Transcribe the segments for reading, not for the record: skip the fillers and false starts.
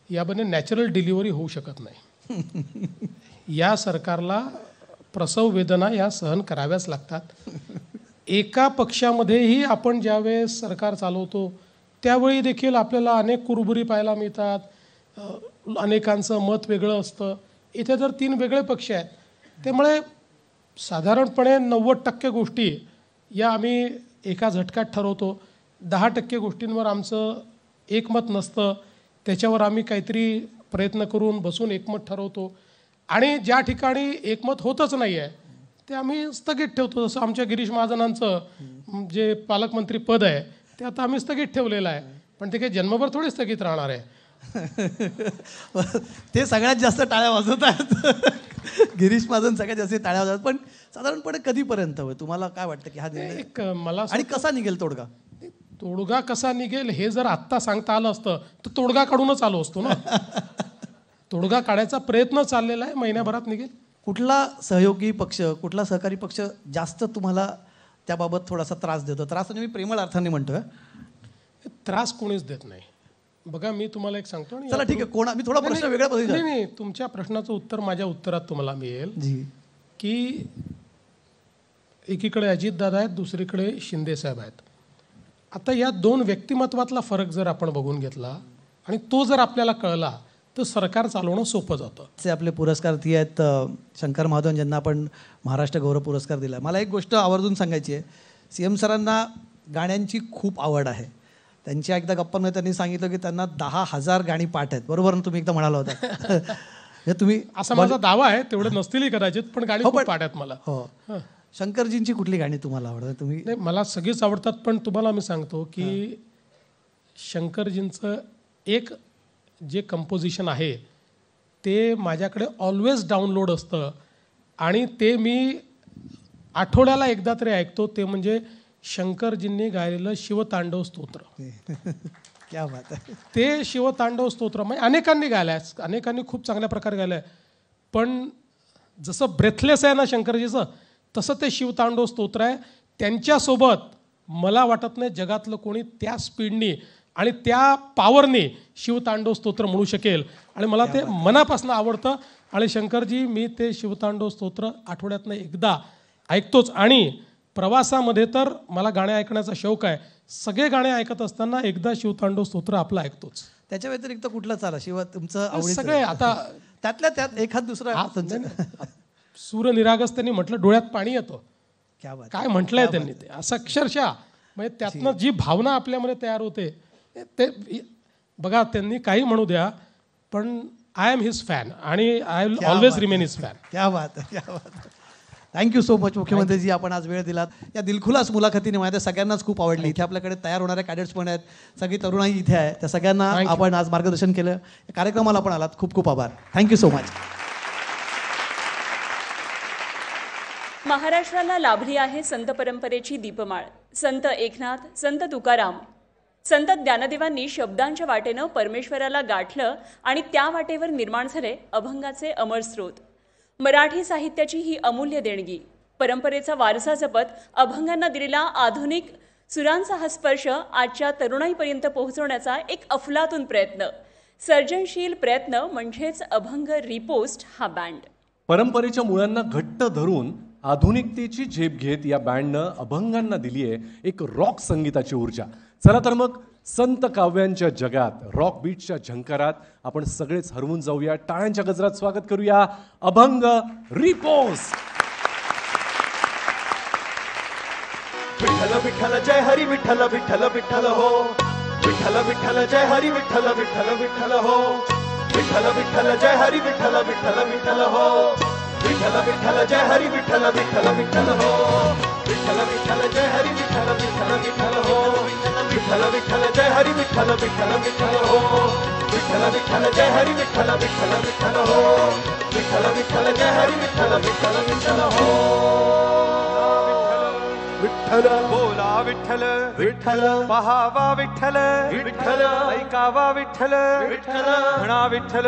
यामध्ये natural delivery होऊ शकत नाही. या सरकारला प्रसव वेदना या सहन कराव्याच लागतात. एका पक्षामध्येही आपण ज्यावेळेस सरकार चालवतो त्यावेळी देखील आपल्याला अनेक कुरबुरी पाहायला मिळतात. अनेकांचं मत वेगळं असतं. इथे तर 3 वेगळे पक्ष आहेत. त्यामुळे साधारणपणे 90% गोष्टी या आम्ही एका झटक्यात ठरवतो. 10% गोष्टींवर आमचं एकमत नसतं. त्याच्यावर आम्ही काहीतरी प्रयत्न करून बसून एकमत ठरवतो. आणि ज्या ठिकाणी एकमत होतच नाही आहे ते आम्ही स्थगित ठेवतो. जसं आमच्या गिरीश महाजनांचं जे पालकमंत्री पद आहे ते आता आम्ही स्थगित ठेवलेलं आहे. पण ते काही जन्मभर थोडी स्थगित राहणार आहे. ते सगळ्यात जास्त टाळ्या वाजवतात. गिरीश महाजन सगळ्यात जास्त टाळ्या वाजवतात. पण साधारणपणे कधीपर्यंत तुम्हाला काय वाटतं की हा निर्णय मला आणि कसा निघेल तोडगा? तोडगा कसा निघेल हे जर आत्ता सांगता आलं असतं तर तोडगा काढूनच आलो असतो ना. तोडगा काढायचा प्रयत्न चाललेला आहे. महिन्याभरात निघेल. कुठला सहयोगी पक्ष, कुठला सहकारी पक्ष जास्त तुम्हाला त्याबाबत थोडासा त्रास देतो? त्रास म्हणजे मी प्रेमळ अर्थाने म्हणतोय. त्रास कोणीच देत नाही. बघा मी तुम्हाला एक सांगतो. चला ठीक आहे. कोणा मी थोडा प्रश्न वेगळ्या पद्धतीने नाही तुमच्या प्रश्नाचं उत्तर माझ्या उत्तरात तुम्हाला मिळेल की एकीकडे अजितदादा आहेत, दुसरीकडे शिंदे साहेब आहेत. आता या 2 व्यक्तिमत्वातला फरक जर आपण बघून घेतला आणि तो जर आपल्याला कळला तर सरकार चालवणं सोपं जातं. ते आपले पुरस्कार्थी आहेत शंकर महादेवन, ज्यांना आपण महाराष्ट्र गौरव पुरस्कार दिला. मला एक गोष्ट आवर्जून सांगायची आहे. CM सरांना गाण्यांची खूप आवड आहे. त्यांच्या एकदा गप्पांमध्ये त्यांनी सांगितलं की त्यांना 10,000 गाणी पाठ आहेत. बरोबर ना? तुम्ही एकदा म्हणाला होता. हे तुम्ही असा माझा दावा आहे. तेवढे नसतीलही कदाचित पण गाणी खूप पाठ आहेत मला. हो. शंकरजींची कुठली गाणी तुम्हाला आवडतात? तुम्ही? नाही मला सगळीच आवडतात. पण तुम्हाला मी सांगतो की शंकरजींचं एक जे कंपोजिशन आहे ते माझ्याकडे ऑलवेज डाउनलोड असतं आणि ते मी आठवड्याला एकदा तरी ऐकतो. ते म्हणजे शंकरजींनी गायलेलं शिवतांडव स्तोत्र. क्या बात आहे. ते शिवतांडव स्तोत्र म्हणजे अनेकांनी गायलं आहे. अनेकांनी खूप चांगल्या प्रकारे गायलं आहे. पण जसं ब्रेथलेस आहे ना शंकरजीचं तसं ते शिवतांडव स्तोत्र आहे. त्यांच्यासोबत मला वाटत नाही जगातलं कोणी त्या स्पीडनी आणि त्या पॉवरने शिवतांडव स्तोत्र म्हणू शकेल. आणि मला ते मनापासून आवडतं. आणि शंकरजी मी ते शिवतांडव स्तोत्र आठवड्यातनं एकदा ऐकतोच. आणि प्रवासामध्ये तर मला गाणे ऐकण्याचा शौक आहे. सगळे गाणे ऐकत असताना एकदा शिवतांडव स्तोत्र आपलं ऐकतोच. त्याच्या व्यतिरिक्त कुठलं चाला शिव तुमचं आवडीचं? सगळे आता त्यातल्या त्यात एखाद दुसरा सूरनिरागस त्यांनी म्हटलं डोळ्यात पाणी येतं. क्या बात. काय म्हटलंय त्यांनी ते असं अक्षरशः म्हणजे त्यातनं जी भावना आपल्यामध्ये तयार होते ते बघा. त्यांनी काही म्हणू द्या पण आय एम हिज फॅन आणि I will always remain his fan. क्या बात, क्या बात. थँक्यू सो मच मुख्यमंत्रीजी. आपण आज वेळ दिलात. या दिलखुलास मुलाखतीने माझ्या सगळ्यांनाच खूप आवडली. इथे आपल्याकडे तयार होणाऱ्या कॅडेट्स पण आहेत. सगळी तरुणाई इथे आहे. त्या सगळ्यांना आपण आज मार्गदर्शन केलं. या कार्यक्रमाला आपण आलात. खूप खूप आभार. Thank you so much. महाराष्ट्राला लाभली आहे संत परंपरेची दीपमाळ. संत एकनाथ, संत तुकाराम, संत ज्ञानदेवांनी शब्दांच्या वाटेनं परमेश्वराला गाठलं आणि त्या वाटेवर निर्माण झाले अभंगाचे अमर स्रोत. मराठी साहित्याची ही अमूल्य देणगी. परंपरेचा वारसा जपत अभंगांना दिलेला आधुनिक सुरांचा हा स्पर्श आजच्या तरुणाईपर्यंत पोहोचवण्याचा एक अफलातून प्रयत्न. सर्जनशील प्रयत्न म्हणजेच अभंग रिपोस्ट हा बँड. परंपरेच्या मुळांना घट्ट धरून आधुनिकतेची झेप घेत या बँडनं अभंगांना दिली आहे एक रॉक संगीताची ऊर्जा. चला तर मग संत काव्यांच्या जगात रॉक बीटच्या झंकारात आपण सगळेच हरवून जाऊया. टाळ्यांच्या गजरात स्वागत करूया अभंग रिपोस्ट. विठ्ठल विठ्ठल जय हरी विठ्ठल विठ्ठल विठ्ठल हो. विठ्ठल विठ्ठल जय हरी विठ्ठल विठ्ठल विठ्ठल हो. विठ्ठल विठ्ठल जय हरी विठ्ठल विठ्ठल विठ्ठल हो. विठ्ठल विठ्ठल जय हरी विठ्ठल विठ्ठल विठ्ठल हो. विठ्ठल विठ्ठल जय हरी विठ्ठल विठ्ठल विठ्ठल हो. विठ्ठल विठ्ठल जय हरी विठ्ठल विठ्ठल विठ्ठल हो. विठ्ठल विठ्ठल जय हरी विठ्ठल विठ्ठल विठ्ठल हो. विठ्ठल विठ्ठल जय हरी विठ्ठल विठ्ठल विठ्ठल हो. विठ्ठल बोला विठ्ठल विठ्ठल पहावा विठ्ठल विठ्ठल ऐकावा विठ्ठल विठ्ठल म्हणा विठ्ठल.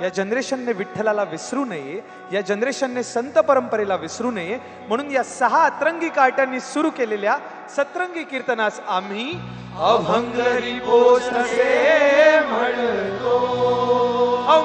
या जनरेशनने विठ्ठलाला विसरू नये. या जनरेशनने संत परंपरेला विसरू नये म्हणून या 6 अतरंगी कार्ट्यांनी सुरू केलेल्या सतरंगी कीर्तनास आम्ही अभंग रिपोस्ट असे म्हणतो.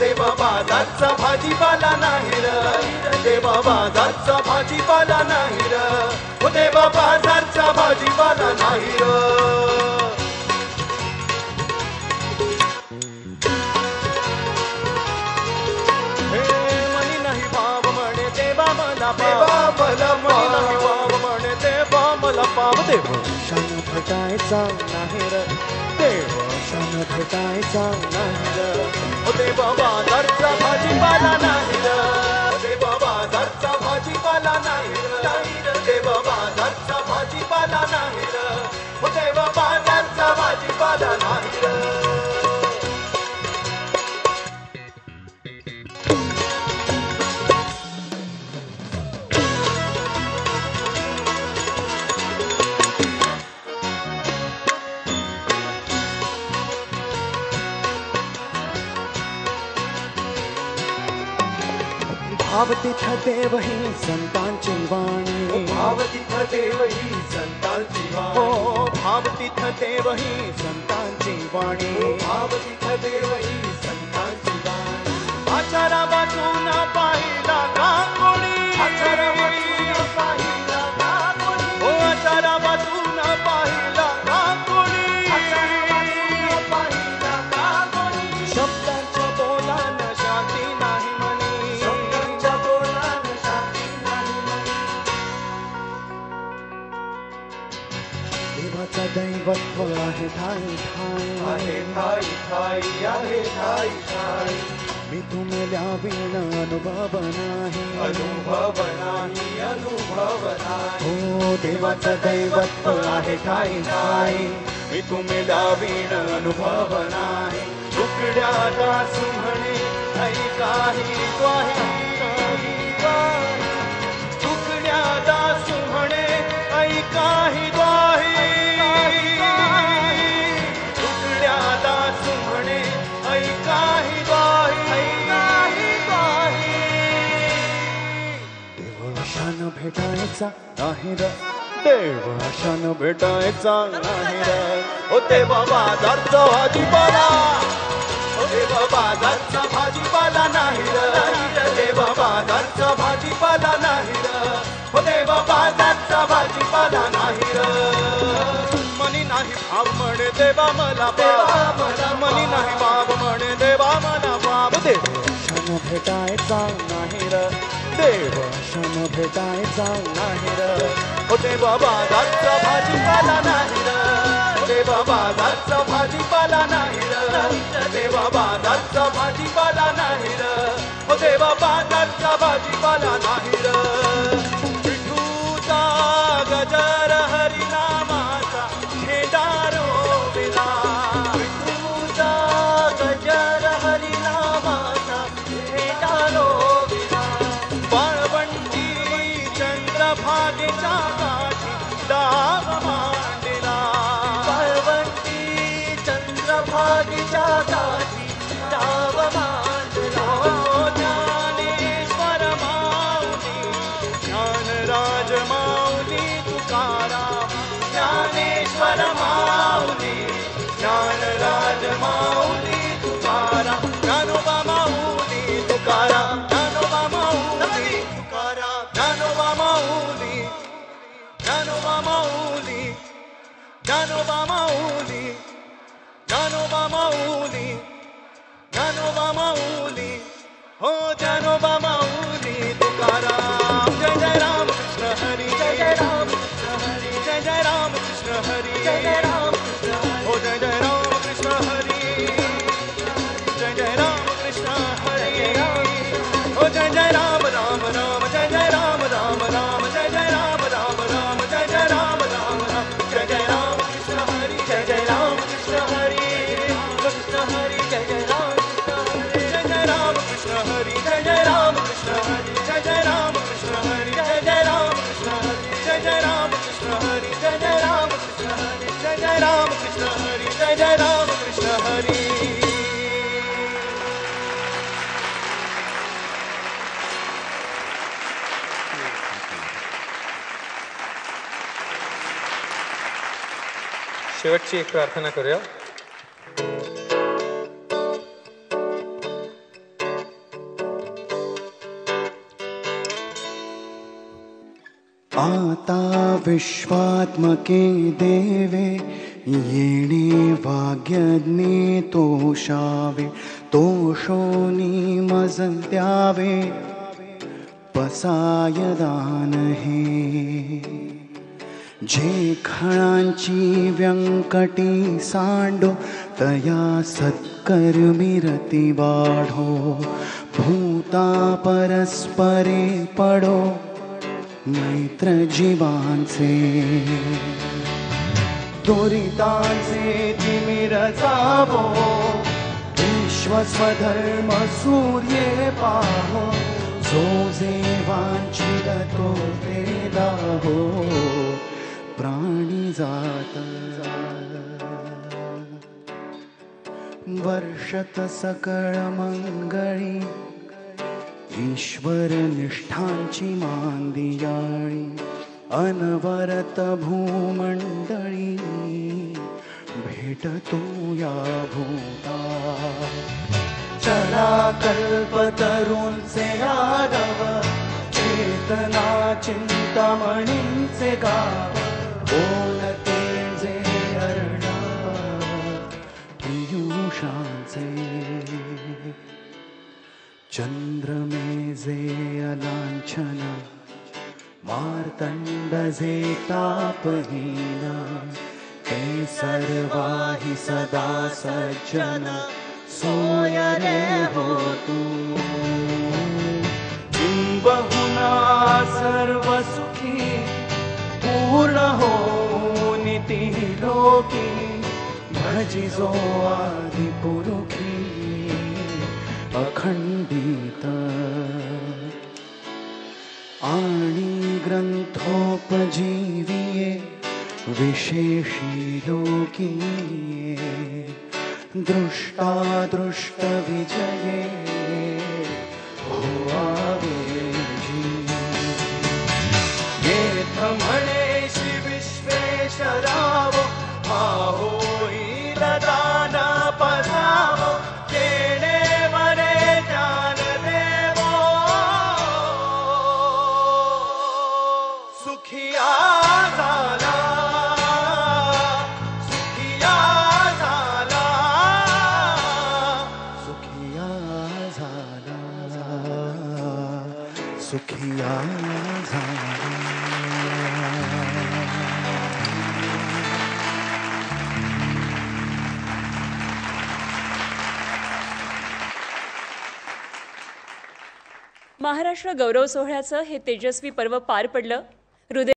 देवा बाजारचा भाजीपाला नाही र देवा बाजारचा भाजीपाला नाही र ओ देवा बाजारचा भाजीपाला नाही र पाव देव शान भेटायचा नाही र देव शान भेटायचा नाही र ओ देव बाजारचा भाजीपाला नाही र देव बाजारचा भाजीपाला नाही र देव बाजारचा भाजीपाला नाही र ओ देव बाजारचा भाजीपाला नाही र भाव तिथं देव ही संतांची वाणी भाव तिथं देव ही संतांची वाणी हो भाव तिथं देव ही संतांची वाणी भाव तिथं देव ही संतांची वाणी आचारा वाचून पाहिला का कोणी आचारा वाचून पाहिला का कोणी हो आचारा वाचून पाहिला का कोणी आचारा वाचून पाहिला का कोणी शब्दांच्या बोलानं शांती नाही म्हणे देवाचा दैवत्व आहे ठाई ठाई आहे ठाई ठाई आहे ठाई ठाई मी तुम्हाला विण अनुभव नाही अनुभव नाही अनुभव नाही हो देवाचा दैवत्व आहे ठाई ठाई मी तुम्हाला विण अनुभव नाही तुकड्या दास म्हणे काही काही तुकड्या दास म्हणे काही काही देवाशान भेटायचा नाही र देवाशान भेटायचा नाही र ओ देवा बाजारचा भाजीपाला ओ देवा बाजारचा भाजीपाला नाही र देवा बाजारचा भाजीपाला नाही र ओ देवा बाजारचा भाजीपाला नाही र मनी नाही भाव म्हणे देवा मला पाव मनी नाही भाव म्हणे देवा मला पाव देवाशान भेटायचा नाही र देवाशान भेटायचा नाही र ओ देवा बाजारचा भाजीपाला नाही र देवा बाजारचा भाजीपाला नाही र देवा बाजारचा भाजीपाला नाही र ओ देवा बाजारचा भाजीपाला नाही र विठूचा गजर हरिनामाचा खेदारो विना विठूचा गजर हरिनामाचा खेदारो चंद्रभागेच्या काठी डाव मांडला पाळवंटी चंद्रभागेच्या काठी डाव मांडला ज्ञानेश्वर माऊली ज्ञानराज माऊली तुकाराम ज्ञानेश्वर माऊली ज्ञानराज माऊली तुकाराम ज्ञानोबा माऊली तुकाराम ज्ञानोबा माऊली तुकाराम ज्ञानोबा माऊली ज्ञानोबा माऊली ज्ञानोबा माऊली ज्ञानोबा माऊली ज्ञानोबा माऊली हो ज्ञानोबा माऊली तुकाराम जय जय राम कृष्ण हरी जय राम कृष्ण हरी जय राम कृष्ण हरी जय राम हो जय जय राम कृष्ण हरी जय राम कृष्ण हरी हो जय राम राम राम जय राम राम राम जय राम राम राम जय राम राम राम जय राम कृष्ण हरी जय राम कृष्ण हरी कृष्ण हरी जय राम जय राम कृष्ण हरी जय राम कृष्ण हरी जय राम कृष्ण हरी जय राम कृष्ण हरी जय राम कृष्ण हरी जय राम कृष्ण हरी जय राम कृष्ण हरी जय राम कृष्ण हरी शेवटची एक प्रार्थना करूया. आता विश्वात्मके देवे येणे वाग्यज्ञे तोषावे तोषोनी मज द्यावे पसायदान हे जे खणांची व्यंकटी सांडो तया सत्कर्मी रती वाढो भूता परस्परे पडो मैत्र जीवांचे दुरितांचे तिमिर जावो विश्वस्वधर्म सूर्ये पाहो जो जे वांछित तो ते दाहो प्राणी जात वर्षत सकळ मंगळी ईश्वर निष्ठांची मांदियाळी अनवरत भूमंडळी भेटतो या भूता चला कल्पतरूंचे आडव चेतना चिंतामणींचे गाव बोलते जे अर्णव पियुषांचे चंद्रमे जे अलांछन मार्तंड जे तापहीन ते सर्वाहि सदा सज्जन सोय रे हो तू बहुना सर्व सुखी पूर्ण हो निती लोकी भजिजो आदि पुरुखी अखंडित आणि ग्रंथोपजीविये विशेषी लोकीये दृष्टा दृष्ट विजये म्हणे श्री विश्वेश्वराव होईल दान पदाव येणे मरे ज्ञान देवो सुखिया झाला सुखिया झाला सुखिया झाला सुखिया झाला. महाराष्ट्र गौरव सोहळ्याचं हे तेजस्वी पर्व पार पडलं. हृदय